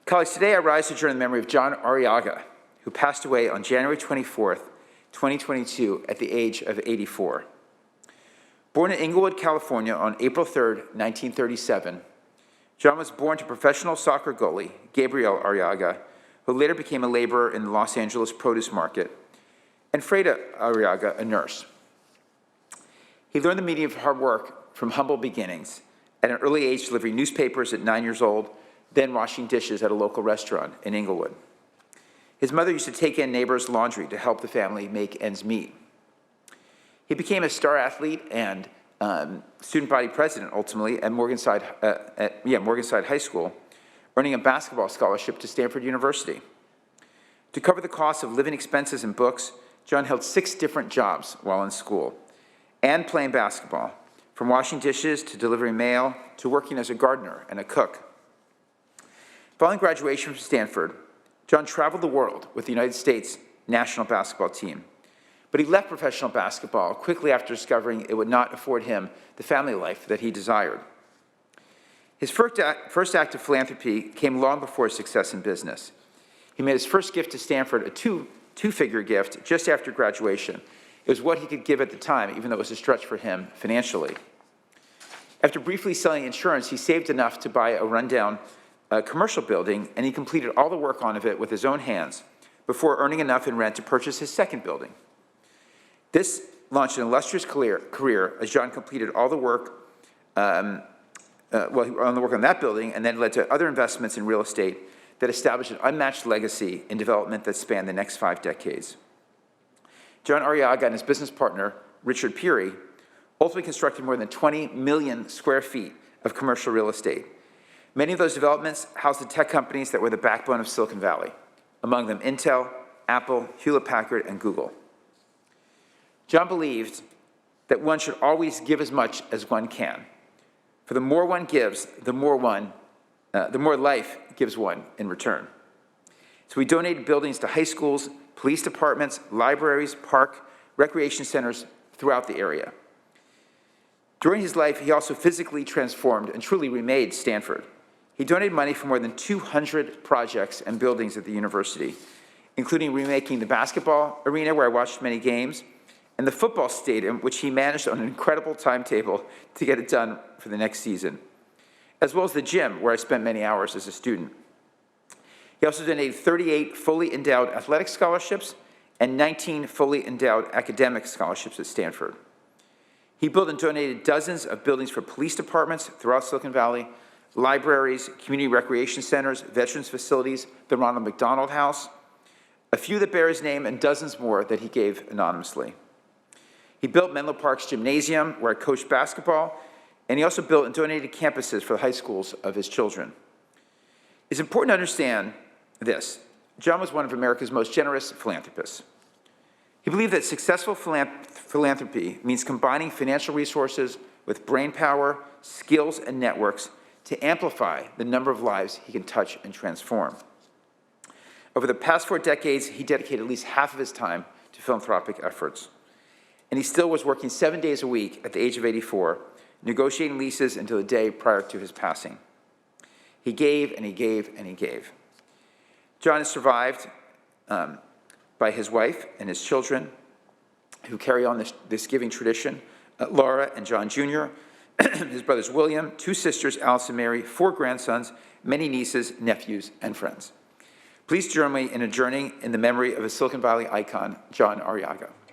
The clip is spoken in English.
Colleagues, today I rise to adjourn the memory of John Arrillaga, who passed away on January 24th, 2022 at the age of 84. Born in Inglewood, California on April 3rd, 1937, John was born to professional soccer goalie Gabriel Arrillaga, who later became a laborer in the Los Angeles produce market, and Freda Arrillaga, a nurse. He learned the meaning of hard work from humble beginnings, at an early age delivering newspapers at 9 years old, then washing dishes at a local restaurant in Inglewood. His mother used to take in neighbors' laundry to help the family make ends meet. He became a star athlete and student body president, ultimately, at Morganside High School, earning a basketball scholarship to Stanford University. To cover the cost of living expenses and books, John held 6 different jobs while in school and playing basketball, from washing dishes to delivering mail to working as a gardener and a cook. Following graduation from Stanford, John traveled the world with the United States national basketball team, but he left professional basketball quickly after discovering it would not afford him the family life that he desired. His first act of philanthropy came long before his success in business. He made his first gift to Stanford, a two-figure gift, just after graduation. It was what he could give at the time, even though it was a stretch for him financially. After briefly selling insurance, he saved enough to buy a rundown commercial building, and he completed all the work on it with his own hands before earning enough in rent to purchase his second building. This launched an illustrious career as John completed all the work, on that building, and then led to other investments in real estate that established an unmatched legacy in development that spanned the next 5 decades. John Arrillaga and his business partner, Richard Peary, ultimately constructed more than 20 million square feet of commercial real estate. Many of those developments housed the tech companies that were the backbone of Silicon Valley, among them Intel, Apple, Hewlett-Packard, and Google. John believed that one should always give as much as one can. For the more one gives, the more life gives one in return. So we donated buildings to high schools, police departments, libraries, park, recreation centers throughout the area. During his life, he also physically transformed and truly remade Stanford. He donated money for more than 200 projects and buildings at the university, including remaking the basketball arena, where I watched many games, and the football stadium, which he managed on an incredible timetable to get it done for the next season, as well as the gym, where I spent many hours as a student. He also donated 38 fully endowed athletic scholarships and 19 fully endowed academic scholarships at Stanford. He built and donated dozens of buildings for police departments throughout Silicon Valley, libraries, community recreation centers, veterans facilities, the Ronald McDonald House, a few that bear his name, and dozens more that he gave anonymously. He built Menlo Park's gymnasium, where I coached basketball, and he also built and donated campuses for the high schools of his children. It's important to understand this. John was one of America's most generous philanthropists. He believed that successful philanthropy means combining financial resources with brain power, skills, and networks to amplify the number of lives he can touch and transform. Over the past 4 decades, he dedicated at least half of his time to philanthropic efforts. And he still was working 7 days a week at the age of 84, negotiating leases until the day prior to his passing. He gave, and he gave, and he gave. John is survived by his wife and his children, who carry on this giving tradition, Laura and John Jr., his brothers William, 2 sisters, Alice and Mary, 4 grandsons, many nieces, nephews, and friends. Please join me in adjourning in the memory of a Silicon Valley icon, John Arrillaga.